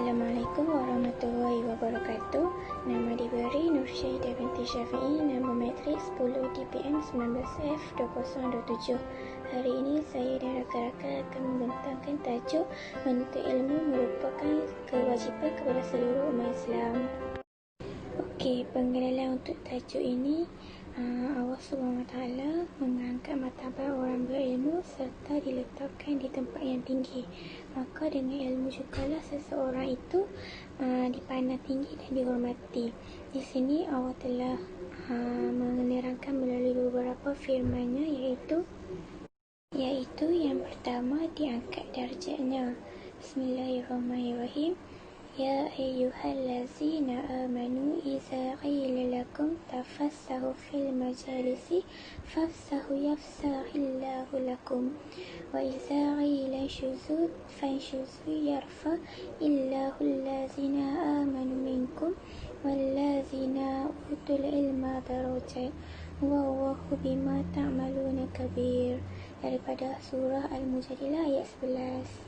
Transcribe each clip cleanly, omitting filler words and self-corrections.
Assalamualaikum warahmatullahi wabarakatuh. Nama diberi Nur Syahidah binti Syafi'i. Nama matrik 10 DPM 19F 2027. Hari ini saya dan rakan-rakan akan membentangkan tajuk menuntut ilmu merupakan kewajipan kepada seluruh umat Islam. Okey, pengenalan untuk tajuk ini. Allah SWT mengangkat martabat orang berilmu serta diletakkan di tempat yang tinggi. Maka dengan ilmu jugalah seseorang itu dipandang tinggi dan dihormati. Di sini Allah telah menerangkan melalui beberapa firman-Nya, iaitu yang pertama, diangkat darjatnya. Bismillahirrahmanirrahim. Ya ayyuhallazina amanu iza qila lakum tafassahu fil majalisi fafsahu yafsahillahu lakum wa iza qila syuzu fanshuzu yarfa illahu allazina amanu minkum wallazina utul ilma darajat wallahu bima ta'maluna kabir. Daripada surah Al-Mujadilah ayat 11.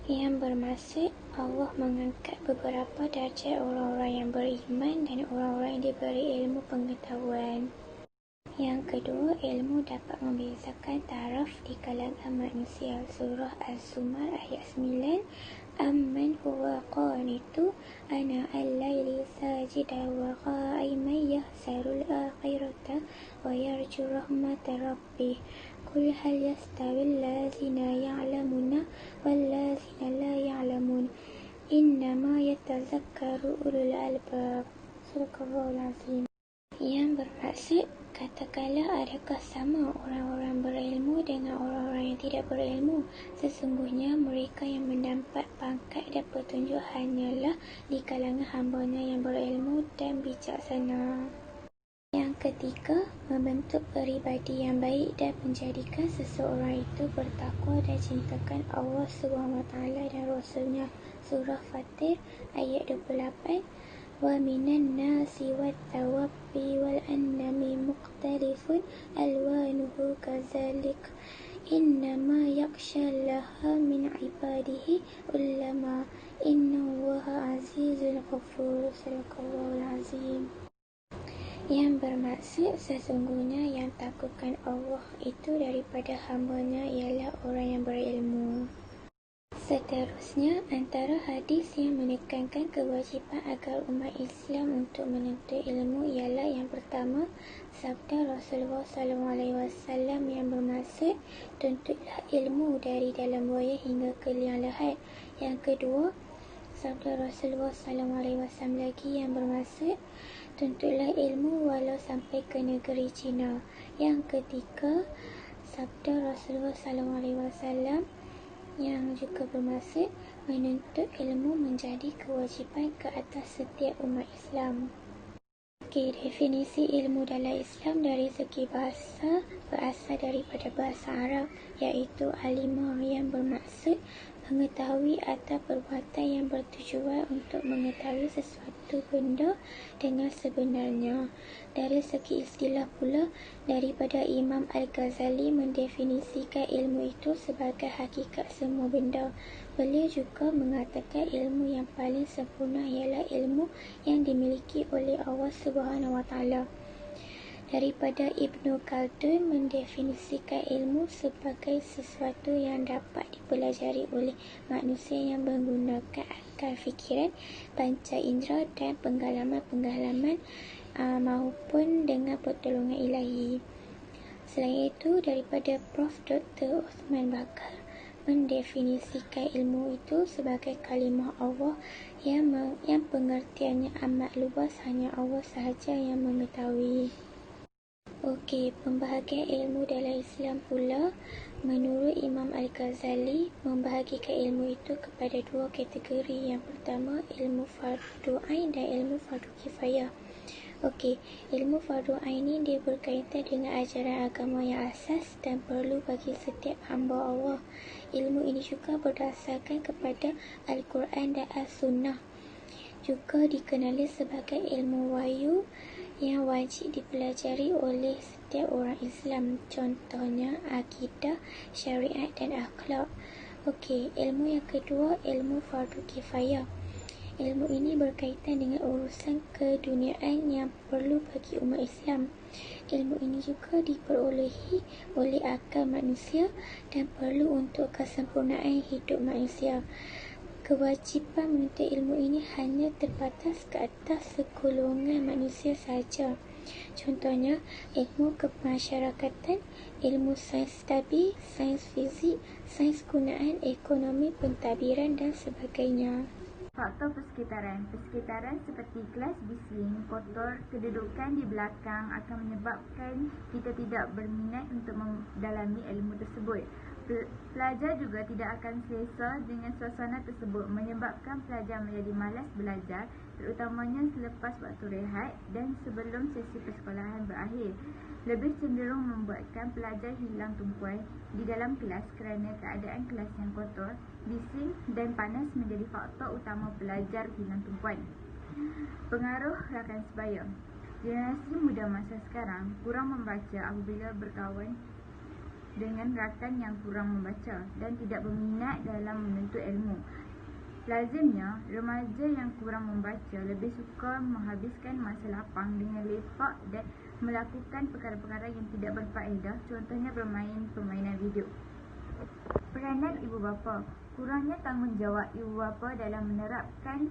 Yang bermaksud Allah mengangkat beberapa darjat orang-orang yang beriman dan orang-orang yang diberi ilmu pengetahuan. Yang kedua, ilmu dapat membezakan taraf di kalangan manusia. Surah Az-Zumar ayat 9. Amman huwa qanitu ana al-laili sajida wa qa'iman yahsarul akhirata wa yarju rahmata rabbih. Qul hal yastawil lazina ya'lamuna wal lazina la ya'lamun innama yatazakkaru ulul albab. Sadaqallahul azim. Yang bermaksud, katakanlah adakah sama orang-orang berilmu dengan orang-orang yang tidak berilmu? Sesungguhnya mereka yang mendapat pangkat dan petunjuk hanyalah di kalangan hamba-Nya yang berilmu dan bijaksana. Yang ketiga, membentuk peribadi yang baik dan menjadikan seseorang itu bertakwa dan cintakan Allah SWT dan Rasul-Nya. Surah Fatir ayat 28. Wa minan nasi wat tawabbi wal annami mukhtalifun alwanuhu kazalik innama yakhshallaha min ibadihi ulama innallaha azizul ghafur. Sadaqallahul azim. Yang bermaksud, sesungguhnya yang takutkan Allah itu daripada hamba-Nya ialah orang yang berilmu. Seterusnya, antara hadis yang menekankan kewajipan agar umat Islam untuk menuntut ilmu ialah yang pertama, sabda Rasulullah SAW yang bermaksud, tuntutlah ilmu dari dalam buaya hingga ke liang lahat. Yang kedua, sabda Rasulullah SAW lagi yang bermaksud, tuntutlah ilmu walau sampai ke negeri Cina. Yang ketiga, sabda Rasulullah SAW yang juga bermaksud menuntut ilmu menjadi kewajipan ke atas setiap umat Islam. Okey, definisi ilmu dalam Islam dari segi bahasa berasal daripada bahasa Arab, iaitu alimah yang bermaksud mengetahui atau perbuatan yang bertujuan untuk mengetahui sesuatu benda dengan sebenarnya. Dari segi istilah pula, daripada Imam Al-Ghazali mendefinisikan ilmu itu sebagai hakikat semua benda. Beliau juga mengatakan ilmu yang paling sempurna ialah ilmu yang dimiliki oleh Allah SWT. Daripada Ibnu Khaldun mendefinisikan ilmu sebagai sesuatu yang dapat dipelajari oleh manusia yang menggunakan akal fikiran, panca indera dan penggalaman-penggalaman maupun dengan pertolongan ilahi. Selain itu, daripada Prof. Dr. Uthman Bakar mendefinisikan ilmu itu sebagai kalimah Allah yang pengertiannya amat luas, hanya Allah sahaja yang mengetahui. Okey, pembahagian ilmu dalam Islam pula, menurut Imam Al-Ghazali, membahagikan ilmu itu kepada dua kategori. Yang pertama, ilmu fardu ain dan ilmu fardu kifayah. Okey, ilmu fardu ain ini dia berkaitan dengan ajaran agama yang asas dan perlu bagi setiap hamba Allah. Ilmu ini juga berdasarkan kepada Al-Quran dan As-Sunnah. Juga dikenali sebagai ilmu wahyu yang wajib dipelajari oleh setiap orang Islam. Contohnya akidah, syariat dan akhlak. Okey, ilmu yang kedua, ilmu fardu kifayah. Ilmu ini berkaitan dengan urusan keduniaan yang perlu bagi umat Islam. Ilmu ini juga diperolehi oleh akal manusia dan perlu untuk kesempurnaan hidup manusia. Kewajipan menuntut ilmu ini hanya terbatas ke atas segolongan manusia sahaja. Contohnya, ilmu kemasyarakatan, ilmu sains tabi, sains fizik, sains gunaan, ekonomi, pentadbiran dan sebagainya. Faktor persekitaran. Persekitaran seperti kelas bising, kotor, kedudukan di belakang akan menyebabkan kita tidak berminat untuk mendalami ilmu tersebut. Pelajar juga tidak akan selesa dengan suasana tersebut, menyebabkan pelajar menjadi malas belajar, terutamanya selepas waktu rehat dan sebelum sesi persekolahan berakhir. Lebih cenderung membuatkan pelajar hilang tumpuan di dalam kelas kerana keadaan kelas yang kotor, bising dan panas menjadi faktor utama pelajar hilang tumpuan. Pengaruh rakan sebaya. Generasi muda masa sekarang kurang membaca apabila berkawan dengan rakan yang kurang membaca dan tidak berminat dalam menuntut ilmu. Lazimnya, remaja yang kurang membaca lebih suka menghabiskan masa lapang dengan lepak dan melakukan perkara-perkara yang tidak berfaedah, contohnya bermain permainan video. Peranan ibu bapa. Kurangnya tanggungjawab ibu bapa dalam menerapkan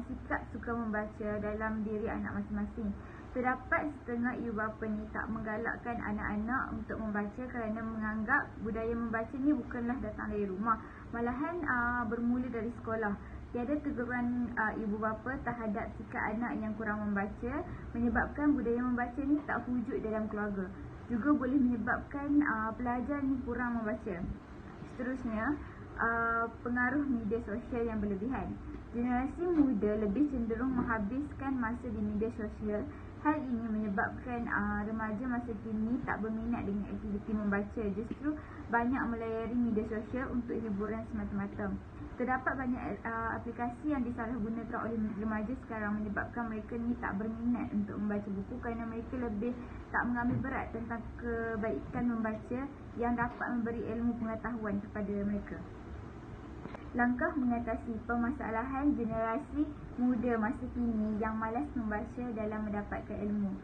sikap suka membaca dalam diri anak masing-masing. Terdapat setengah ibu bapa ni tak menggalakkan anak-anak untuk membaca kerana menganggap budaya membaca ni bukanlah datang dari rumah, malahan bermula dari sekolah. Tiada teguran ibu bapa terhadap sikap anak yang kurang membaca menyebabkan budaya membaca ni tak wujud dalam keluarga. Juga boleh menyebabkan pelajar ni kurang membaca. Seterusnya, pengaruh media sosial yang berlebihan. Generasi muda lebih cenderung menghabiskan masa di media sosial. Hal ini menyebabkan remaja masa kini tak berminat dengan aktiviti membaca, justru banyak melayari media sosial untuk hiburan semata-mata. Terdapat banyak aplikasi yang disalahgunakan oleh remaja sekarang menyebabkan mereka ni tak berminat untuk membaca buku kerana mereka lebih tak mengambil berat tentang kebaikan membaca yang dapat memberi ilmu pengetahuan kepada mereka. Langkah mengatasi permasalahan generasi muda masa kini yang malas membaca dalam mendapatkan ilmu.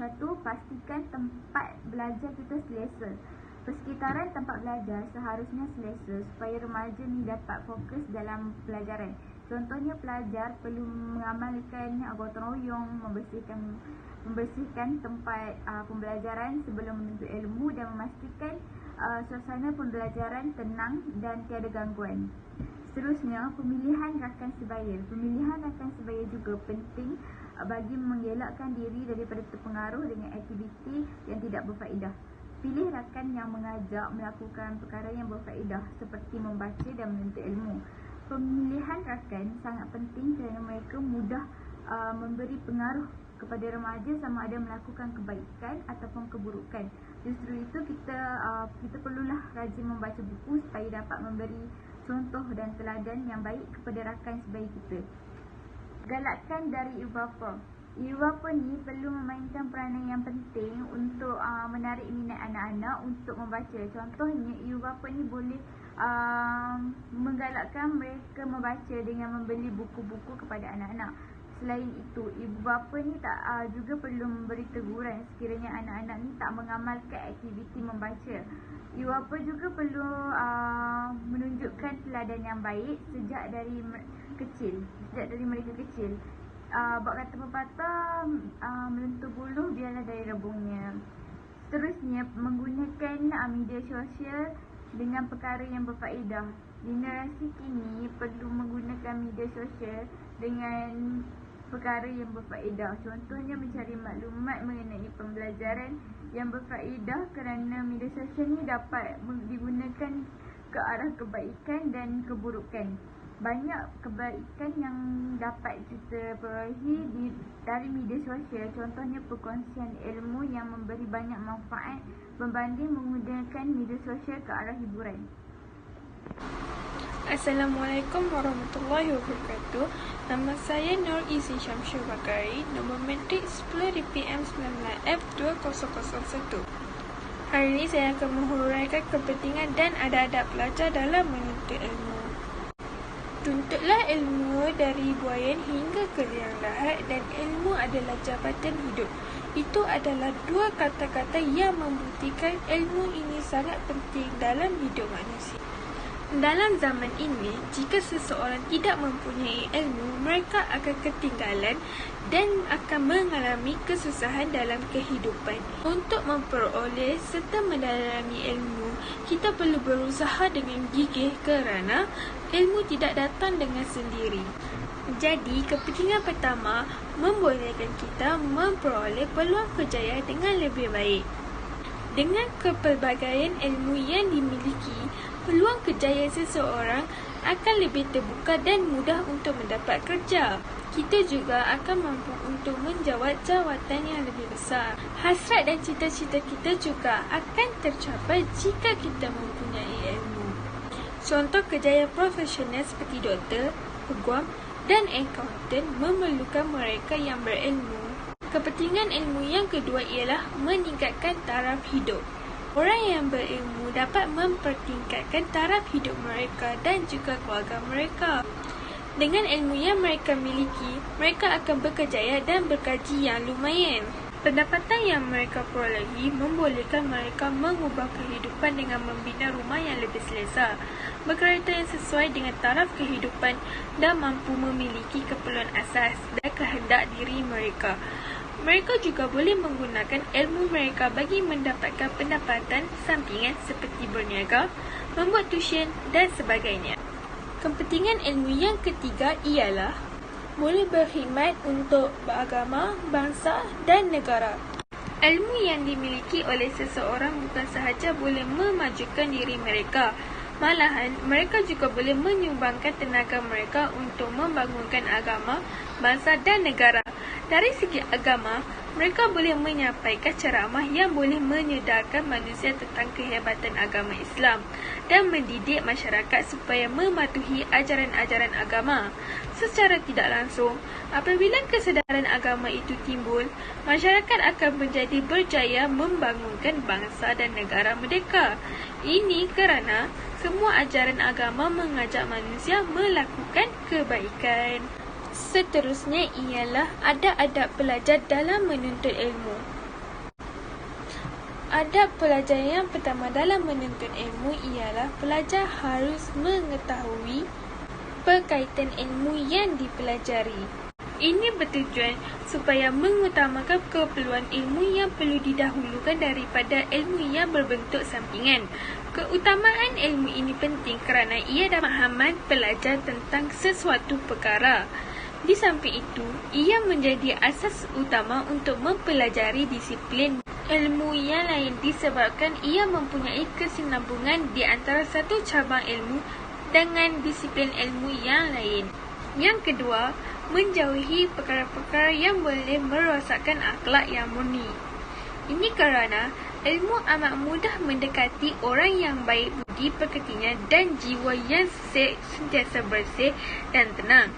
1. Pastikan tempat belajar kita selesa. Persekitaran tempat belajar seharusnya selesa supaya remaja ni dapat fokus dalam pelajaran. Contohnya, pelajar perlu mengamalkan gotong royong, membersihkan tempat pembelajaran sebelum menuntut ilmu dan memastikan suasana pembelajaran tenang dan tiada gangguan. Seterusnya, pemilihan rakan sebaya. Pemilihan rakan sebaya juga penting bagi mengelakkan diri daripada terpengaruh dengan aktiviti yang tidak berfaedah. Pilih rakan yang mengajak melakukan perkara yang berfaedah seperti membaca dan menuntut ilmu. Pemilihan rakan sangat penting kerana mereka mudah memberi pengaruh kepada remaja sama ada melakukan kebaikan ataupun keburukan. Justru itu kita perlulah rajin membaca buku supaya dapat memberi contoh dan teladan yang baik kepada rakan sebaya kita. Galakkan dari ibu bapa. Ibu bapa ni perlu memainkan peranan yang penting untuk menarik minat anak-anak untuk membaca. Contohnya, ibu bapa ni boleh menggalakkan mereka membaca dengan membeli buku-buku kepada anak-anak. Selain itu, ibu bapa ni juga perlu memberi teguran sekiranya anak-anak ni tak mengamalkan aktiviti membaca. Ibu bapa juga perlu menunjukkan teladan yang baik sejak dari mereka kecil. Bab kata pepatah, melentur buluh biarlah dari rebungnya. Seterusnya, menggunakan media sosial dengan perkara yang berfaedah. Generasi kini perlu menggunakan media sosial dengan perkara yang berfaedah. Contohnya, mencari maklumat mengenai pembelajaran yang berfaedah kerana media sosial ni dapat digunakan ke arah kebaikan dan keburukan. Banyak kebaikan yang dapat kita perolehi dari media sosial, contohnya perkongsian ilmu yang memberi banyak manfaat berbanding menggunakan media sosial ke arah hiburan. Assalamualaikum warahmatullahi wabarakatuh. Nama saya Nur Izi Syamsul Bakari, nombor matrik 10 DPM 19F2001. Hari ini saya akan menghuraikan kepentingan dan adab-adab pelajar dalam menuntut ilmu. Tuntutlah ilmu dari buayan hingga ke liang lahat, dan ilmu adalah jabatan hidup. Itu adalah dua kata-kata yang membuktikan ilmu ini sangat penting dalam hidup manusia. Dalam zaman ini, jika seseorang tidak mempunyai ilmu, mereka akan ketinggalan dan akan mengalami kesusahan dalam kehidupan. Untuk memperoleh serta mendalami ilmu, kita perlu berusaha dengan gigih kerana ilmu tidak datang dengan sendiri. Jadi, kepentingan pertama membolehkan kita memperoleh peluang kejayaan dengan lebih baik. Dengan kepelbagaian ilmu yang dimiliki, peluang kejayaan seseorang akan lebih terbuka dan mudah untuk mendapat kerja. Kita juga akan mampu untuk menjawat jawatan yang lebih besar. Hasrat dan cita-cita kita juga akan tercapai jika kita mempunyai ilmu. Contoh kejayaan profesional seperti doktor, peguam dan akaunten memerlukan mereka yang berilmu. Kepentingan ilmu yang kedua ialah meningkatkan taraf hidup. Orang yang berilmu dapat mempertingkatkan taraf hidup mereka dan juga keluarga mereka. Dengan ilmu yang mereka miliki, mereka akan berkejaya dan bergaji yang lumayan. Pendapatan yang mereka perolehi membolehkan mereka mengubah kehidupan dengan membina rumah yang lebih selesa, berkereta yang sesuai dengan taraf kehidupan dan mampu memiliki keperluan asas dan kehendak diri mereka. Mereka juga boleh menggunakan ilmu mereka bagi mendapatkan pendapatan sampingan seperti berniaga, membuat tuition dan sebagainya. Kepentingan ilmu yang ketiga ialah boleh berkhidmat untuk agama, bangsa dan negara. Ilmu yang dimiliki oleh seseorang bukan sahaja boleh memajukan diri mereka, malahan mereka juga boleh menyumbangkan tenaga mereka untuk membangunkan agama, bangsa dan negara. Dari segi agama, mereka boleh menyampaikan ceramah yang boleh menyedarkan manusia tentang kehebatan agama Islam dan mendidik masyarakat supaya mematuhi ajaran-ajaran agama. Secara tidak langsung, apabila kesedaran agama itu timbul, masyarakat akan menjadi berjaya membangunkan bangsa dan negara merdeka. Ini kerana semua ajaran agama mengajak manusia melakukan kebaikan. Seterusnya ialah adab-adab pelajar dalam menuntut ilmu. Adab pelajar yang pertama dalam menuntut ilmu ialah pelajar harus mengetahui berkaitan ilmu yang dipelajari. Ini bertujuan supaya mengutamakan keperluan ilmu yang perlu didahulukan daripada ilmu yang berbentuk sampingan. Keutamaan ilmu ini penting kerana ia dapat memahaman pelajar tentang sesuatu perkara. Di samping itu, ia menjadi asas utama untuk mempelajari disiplin ilmu yang lain disebabkan ia mempunyai kesinambungan di antara satu cabang ilmu dengan disiplin ilmu yang lain. Yang kedua, menjauhi perkara-perkara yang boleh merosakkan akhlak yang murni. Ini kerana ilmu amat mudah mendekati orang yang baik budi pekertinya dan jiwa yang sentiasa bersih dan tenang.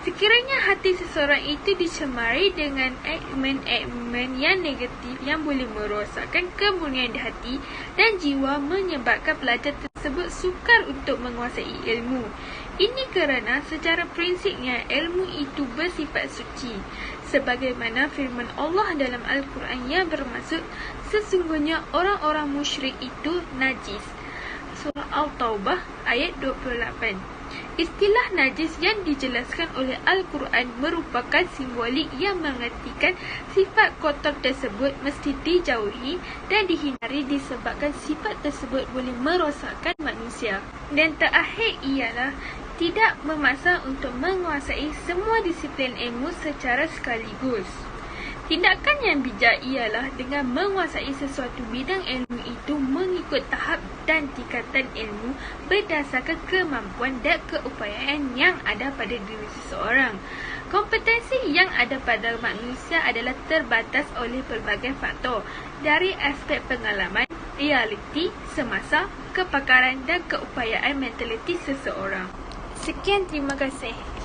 Sekiranya hati seseorang itu dicemari dengan elemen-elemen yang negatif yang boleh merosakkan kemurnian di hati dan jiwa, menyebabkan pelajar tersebut sukar untuk menguasai ilmu. Ini kerana secara prinsipnya ilmu itu bersifat suci. Sebagaimana firman Allah dalam Al-Quran yang bermaksud, sesungguhnya orang-orang musyrik itu najis. Surah Al-Taubah ayat 28. Istilah najis yang dijelaskan oleh Al-Quran merupakan simbolik yang mengertikan sifat kotor tersebut mesti dijauhi dan dihindari disebabkan sifat tersebut boleh merosakkan manusia. Dan terakhir ialah tidak memaksa untuk menguasai semua disiplin ilmu secara sekaligus. Tindakan yang bijak ialah dengan menguasai sesuatu bidang ilmu itu mengikut tahap dan tingkatan ilmu berdasarkan kemampuan dan keupayaan yang ada pada diri seseorang. Kompetensi yang ada pada manusia adalah terbatas oleh pelbagai faktor dari aspek pengalaman, realiti semasa, kepakaran dan keupayaan mentaliti seseorang. Sekian, terima kasih.